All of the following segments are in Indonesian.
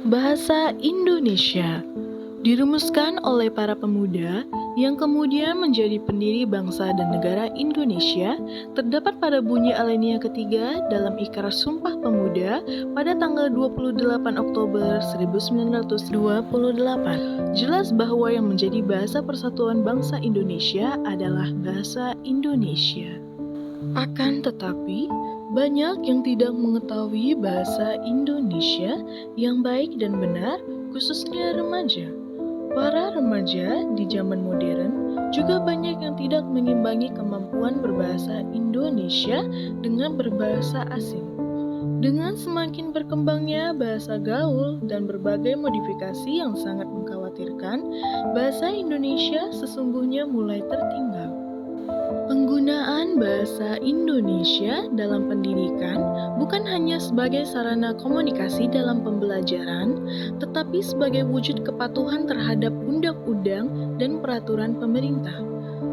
Bahasa Indonesia dirumuskan oleh para pemuda yang kemudian menjadi pendiri bangsa dan negara Indonesia, terdapat pada bunyi alinea ketiga dalam Ikrar Sumpah Pemuda pada tanggal 28 Oktober 1928. Jelas bahwa yang menjadi bahasa persatuan bangsa Indonesia adalah bahasa Indonesia. Akan tetapi, banyak yang tidak mengetahui bahasa Indonesia yang baik dan benar, khususnya remaja. Para remaja di zaman modern juga banyak yang tidak mengimbangi kemampuan berbahasa Indonesia dengan berbahasa asing. Dengan semakin berkembangnya bahasa gaul dan berbagai modifikasi yang sangat mengkhawatirkan, bahasa Indonesia sesungguhnya mulai tertinggal. Penggunaan bahasa Indonesia dalam pendidikan bukan hanya sebagai sarana komunikasi dalam pembelajaran, tetapi sebagai wujud kepatuhan terhadap undang-undang dan peraturan pemerintah.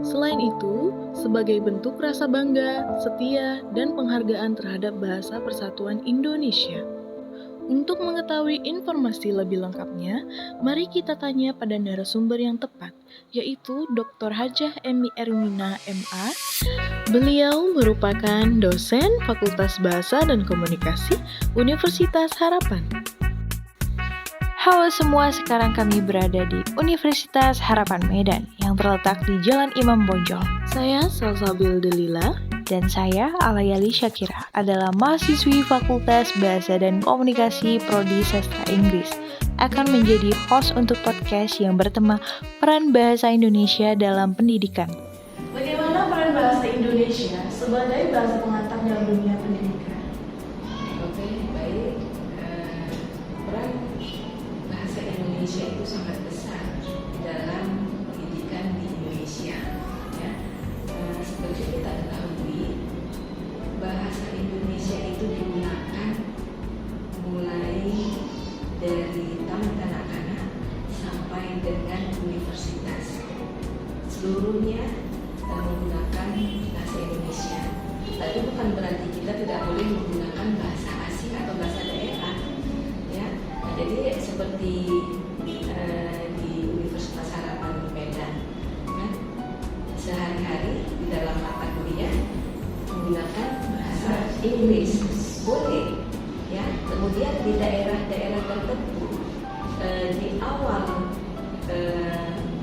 Selain itu, sebagai bentuk rasa bangga, setia, dan penghargaan terhadap bahasa persatuan Indonesia. Untuk mengetahui informasi lebih lengkapnya, mari kita tanya pada narasumber yang tepat, yaitu Dr. Hajah Emi Erwina, MA. Beliau merupakan dosen Fakultas Bahasa dan Komunikasi Universitas Harapan. Halo semua, sekarang kami berada di Universitas Harapan Medan yang terletak di Jalan Imam Bonjol. Saya Salsabil Delila. Dan saya, Alayali Syakira, adalah mahasiswi Fakultas Bahasa dan Komunikasi Prodi Sastra Inggris. Akan menjadi host untuk podcast yang bertema peran bahasa Indonesia dalam pendidikan. Bagaimana peran bahasa Indonesia sebagai bahasa pengantar dalam dunia pendidikan? Oke, baik. Peran bahasa Indonesia itu sangat besar dalam pendidikan di Indonesia. Ya. Seperti kita ketahui, bahasa Indonesia itu digunakan mulai dari taman kanak-kanak sampai dengan universitas. Seluruhnya menggunakan bahasa Indonesia. Tapi bukan berarti kita tidak boleh menggunakan bahasa asing atau bahasa daerah. Ya, nah, jadi seperti di Universitas Harapan Medan, kan, sehari-hari di dalam mata kuliah menggunakan bahasa Inggris boleh. Ya, kemudian di daerah-daerah tertentu di awal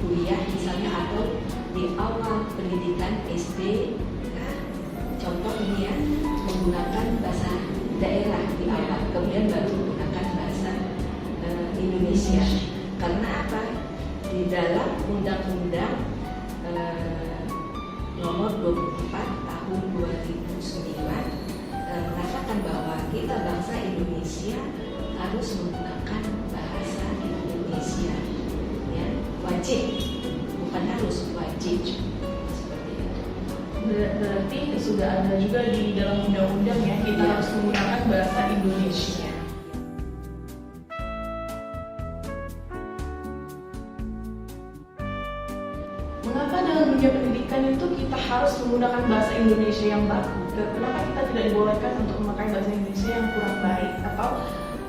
kuliah misalnya atau di awal pendidikan SD, nah, contoh ini ya, menggunakan bahasa daerah di awal, kemudian baru menggunakan bahasa Indonesia. Karena apa? Di dalam Undang-Undang nomor 24 tahun 2009 mengatakan bahwa kita bangsa Indonesia harus menggunakan bahasa Indonesia. Ya, wajib. Bukan harus, wajib seperti itu. Berarti sudah ada juga di dalam undang-undang ya, kita harus menggunakan bahasa Indonesia. Mengapa dalam dunia pendidikan itu kita harus menggunakan bahasa Indonesia yang baku? Kenapa kita tidak dibolehkan untuk memakai bahasa Indonesia yang kurang baik atau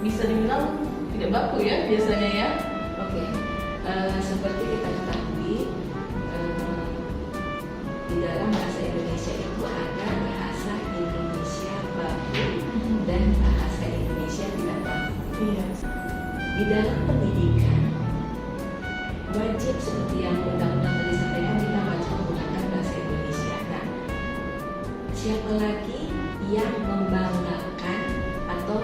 bisa dibilang tidak baku ya biasanya ya? Oke. Seperti kita ketahui, di dalam bahasa Indonesia itu ada bahasa Indonesia baku dan bahasa Indonesia tidak baku. Iya. Di dalam pendidikan wajib seperti yang undang-undang tadi sampaikan, kita wajib menggunakan bahasa Indonesia. Nah, siapa lagi yang membanggakan atau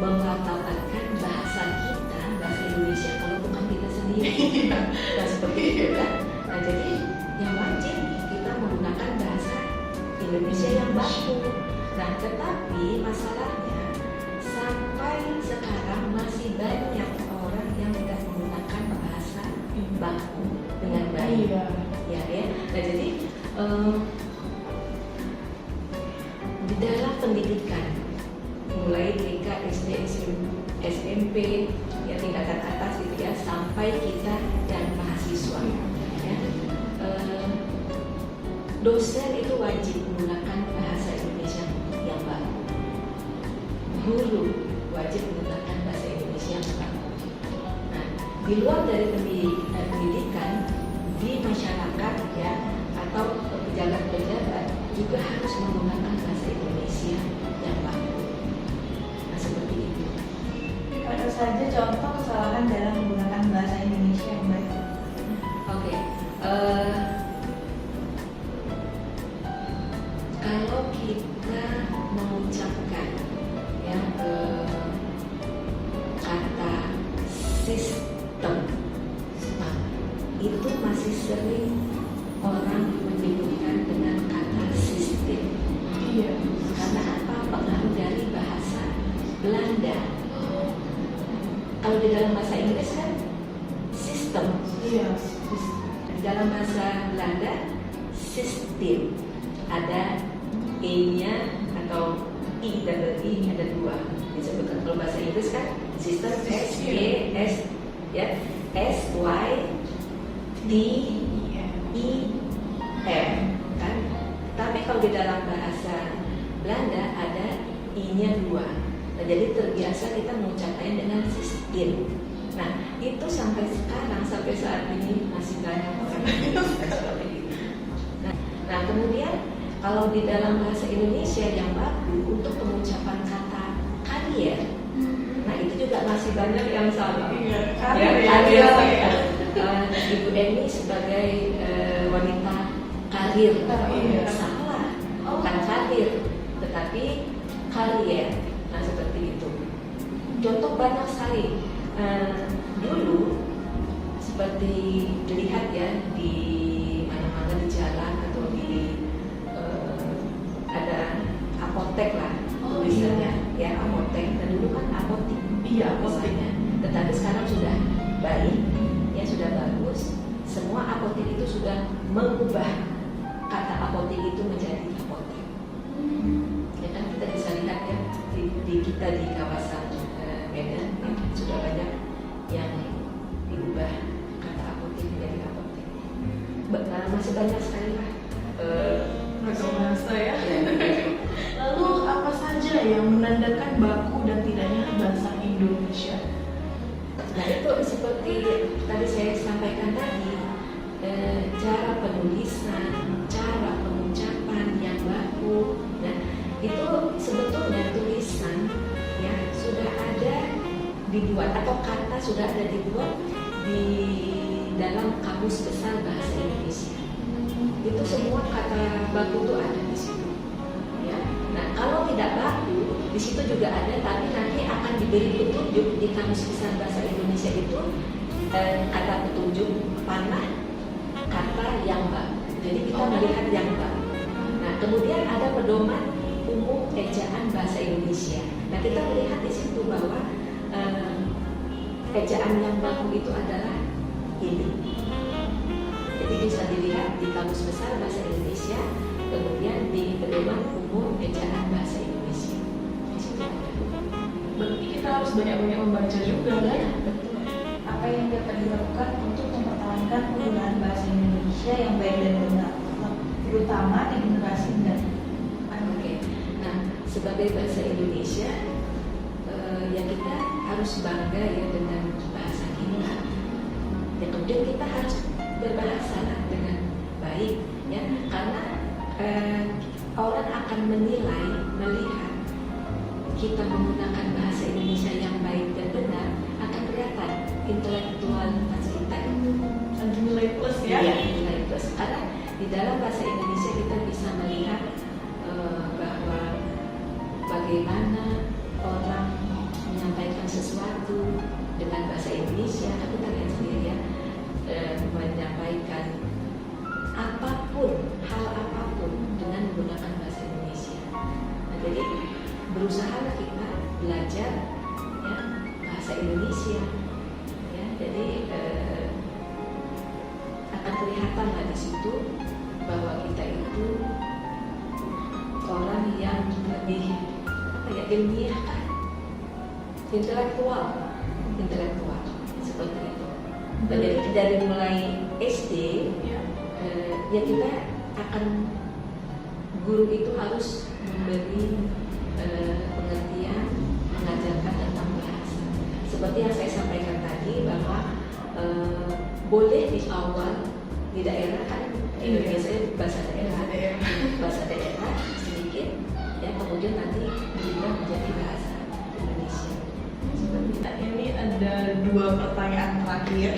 memartabatkan bahasa kita, bahasa Indonesia, kalau bukan kita sendiri? Nah, seperti itu kan. Nah, jadi yang wajib kita menggunakan bahasa Indonesia yang baku. Nah, tetapi masalahnya sampai sekarang masih banyak orang yang tidak menggunakan bahasa baku dengan baik. Ya. Nah, jadi di dalam pendidikan mulai TK, SD, SMP, ya tingkatan atas itu ya, sampai kita dan mahasiswa. Ya. Dosen itu wajib menggunakan bahasa Indonesia yang baku. Guru wajib menggunakan bahasa Indonesia yang baku. Nah, di luar dari pendidikan di masyarakat ya atau pejabat-pejabat juga harus menggunakan bahasa Indonesia yang baku. Nah, seperti itu. Ada saja contoh kesalahan dalam menggunakan bahasa Indonesia yang baik. Oke, kalau kita mengucapkan ya kata sistem, nah, itu masih sering orang menyebutkan dengan kata sistem. Iya. Karena apa? Pengaruh dari bahasa Belanda. Kalau di dalam bahasa Inggris kan sistem. Iya. Di dalam bahasa Belanda sistem, ada e-nya atau i dan i ada dua disebutkan. Kalau bahasa Inggris kan sistem s e s ya s y t i m kan. Tapi kalau di dalam bahasa Belanda ada i-nya dua. Nah, jadi terbiasa kita mengucapkannya dengan sistem. Nah, itu sampai sekarang, sampai saat ini masih banyak orang yang menggunakan seperti itu. Nah, kemudian kalau di dalam bahasa Indonesia yang baku untuk pengucapan kata karier, nah itu juga masih banyak yang salah. Karier. Ibu Eni sebagai wanita karir, salah, bukan karir, tetapi karier. Nah, seperti itu. Contoh banyak sekali. Dulu seperti dilihat ya di mana-mana di jalan atau di ada apotek lah tulisannya ya apotek. Dan dulu kan apotik, apoteknya. Tetapi sekarang sudah baik, ya sudah bagus. Semua apotek itu sudah mengubah kata apotek itu menjadi apotek. Ya kan kita bisa lihat ya kita di kawasan Medan ya, sudah banyak yang diubah kata apotek menjadi apotek. Masih banyak sekali lah Ragam bahasa ya. Lalu apa saja yang menandakan baku dan tidaknya bahasa Indonesia? Nah, itu seperti tadi saya sampaikan tadi, cara penulisan, cara pengucapan yang baku. Nah, itu sebetulnya tulisan ya sudah ada dibuat atau kata sudah ada dibuat di dalam Kamus Besar Bahasa Indonesia. Itu semua kata baku itu ada di situ. Ya. Nah, kalau tidak baku, di situ juga ada, tapi nanti akan diberi petunjuk di Kamus Besar Bahasa Indonesia itu kata petunjuk panah, kata yang baku. Jadi kita melihat yang baku. Nah, kemudian ada pedoman umum ejaan bahasa Indonesia. Nah, kita melihat di situ bahwa ejaan yang baku itu adalah ini. Jadi bisa dilihat di Kamus Besar Bahasa Indonesia, kemudian di pedoman umum ejaan bahasa Indonesia. Di situ ada. Berarti kita harus banyak-banyak membaca juga kan? Ya, betul. Apa yang dapat dilakukan untuk mempertahankan penggunaan bahasa Indonesia yang baik dan benar, terutama di generasi mendatang? Oke. Nah, sebagai bahasa Indonesia, ya kita harus bangga ya dengan bahasa kita. Ya, kemudian kita harus berbahasa dengan baik, ya, karena orang akan menilai, melihat kita menggunakan bahasa Indonesia yang baik dan benar akan kelihatan intelektualitas kita itu. Ada nilai plus ya? Iya, nilai plus. Karena di dalam bahasa Indonesia kita bisa melihat bahwa bagaimana orang menyampaikan sesuatu dengan bahasa Indonesia. Kita lihat sendiri ya, menyampaikan apapun, hal apapun dengan menggunakan bahasa Indonesia. Nah, jadi berusahalah kita belajar ya, bahasa Indonesia. Ya, jadi akan kelihatan lah di situ bahwa kita itu orang yang lebih ilmiah kan, intelektual seperti itu. Nah, jadi dari mulai SD ya kita akan, guru itu harus memberi pengertian, mengajarkan tentang bahasa. Seperti yang awal di daerah kan biasanya bahasa daerah sedikit ya, kemudian nanti berubah menjadi bahasa Indonesia. Nah, ini ada 2 pertanyaan terakhir.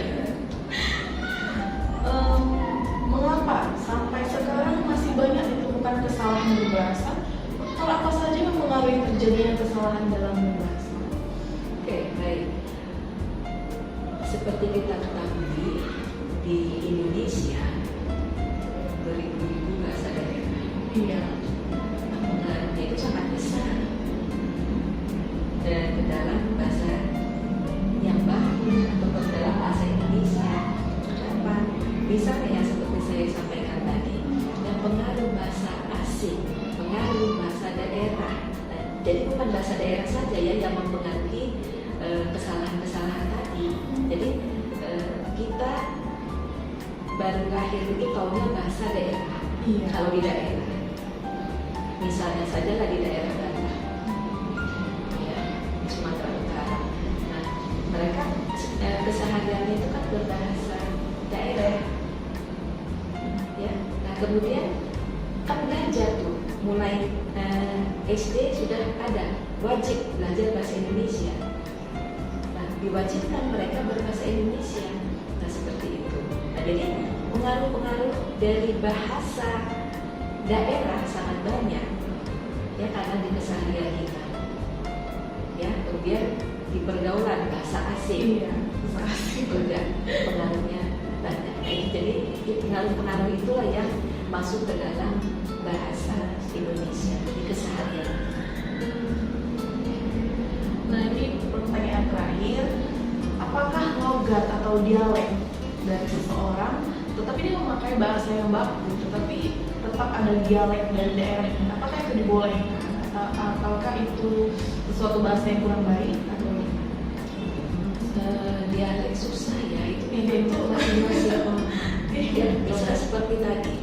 Mengapa sampai sekarang masih banyak ditemukan kesalahan berbahasa? Faktor apa saja yang mempengaruhi terjadinya kesalahan dalam berbahasa? Oke, baik. Seperti kita ketahui, di Indonesia beribu-ribu bahasa daerah. Iya. Pengaruhnya itu sangat besar. Dan ke dalam bahasa yang baku atau ke dalam bahasa Indonesia, ucapan, misalnya seperti saya sampaikan tadi, yang pengaruh bahasa asing, pengaruh bahasa daerah. Nah, jadi bukan bahasa daerah saja ya yang mempengaruhi kesalahan-kesalahan tadi. Jadi kita baru lahir itu taunya bahasa daerah. Iya. Kalau di daerah, misalnya saja lah di daerah Batak, ya, di Sumatera Utara. Nah, mereka kesehariannya itu kan berbahasa daerah, ya. Nah, kemudian kan belajar tuh, mulai SD sudah ada wajib belajar bahasa Indonesia. Nah, diwajibkan mereka berbahasa Indonesia. Nah, seperti itu. Nah, jadi pengaruh-pengaruh dari bahasa daerah sangat banyak ya, karena di keseharian kita ya, kemudian di pergaulan bahasa asing. Iya, bahasa asing. Juga pengaruhnya banyak. Jadi pengaruh-pengaruh itulah yang masuk ke dalam bahasa Indonesia di keseharian. Nah, ini pertanyaan terakhir. Apakah logat atau dialek dari seseorang tetapi dia memakai bahasa yang baku, tetapi tetap ada dialek dari daerahnya, apakah itu dibolehkan? Ataukah itu sesuatu bahasa yang kurang baik atau Dialek susah ya, itu masing-masing. Ya, bisa seperti tadi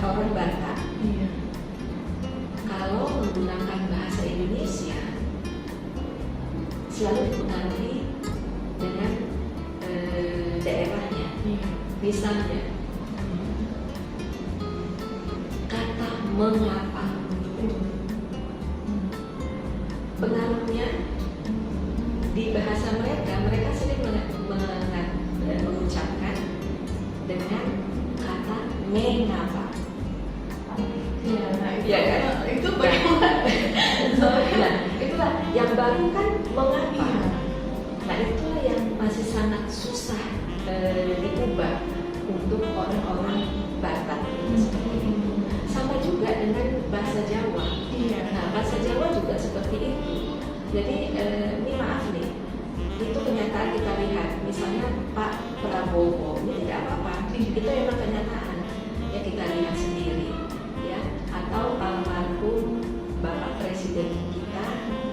orang Batak Iya. kalau menggunakan bahasa Indonesia selalu dipengaruhi dengan daerahnya. Iya. Misalnya kata mengapa, pengaruhnya di bahasa mereka sering mengucapkan dengan kata mengapa. Iya, nah itu, Ya kan? itu bagaimana? Nah, itulah yang baru kan mengapa. Iya. Nah, itulah yang masih sangat susah diubah untuk orang-orang Batak seperti itu. Sama juga dengan bahasa Jawa. Iya. Nah, bahasa Jawa juga seperti itu. Jadi ini maaf nih, itu kenyataan kita lihat. Misalnya Pak Prabowo, ini tidak apa-apa. Itu memang kenyataan. Ya kita lihat sendiri. Ya, atau almarhum Bapak Presiden kita,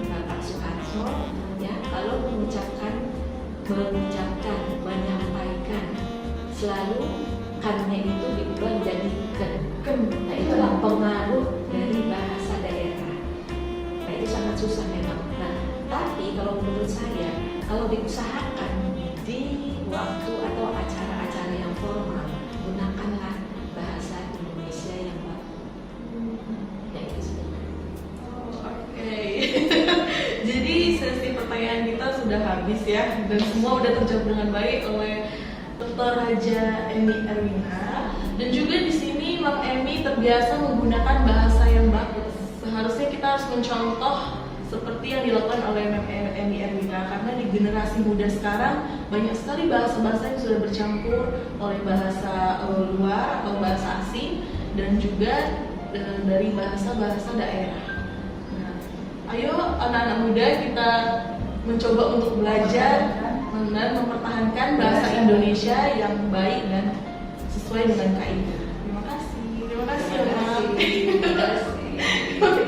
Bapak Soeharto, ya kalau mengucapkan, menyampaikan, selalu kannya itu diubah menjadi ken. Nah, itulah pengaruh dari bahasa daerah. Nah, itu sangat susah memang. Nah, tapi kalau menurut saya, kalau diusahakan di waktu atau acara-acara yang formal, gunakanlah bahasa Indonesia yang baku. Ya, itu sebenarnya. Oke. Jadi sesi pertanyaan kita sudah habis ya, dan semua sudah terjawab dengan baik oleh Dr. Raja Emi Erwina. Dan juga di sini Mam Emi terbiasa menggunakan bahasa yang bagus. Seharusnya kita harus mencontoh seperti yang dilakukan oleh Mam Emi Erwina, karena di generasi muda sekarang banyak sekali bahasa-bahasa yang sudah bercampur oleh bahasa luar atau bahasa asing dan juga dari bahasa-bahasa daerah. Nah, ayo anak-anak muda kita mencoba untuk belajar dan mempertahankan bahasa Indonesia yang baik dan sesuai dengan kaidah. Terima kasih. Terima kasih. Terima kasih.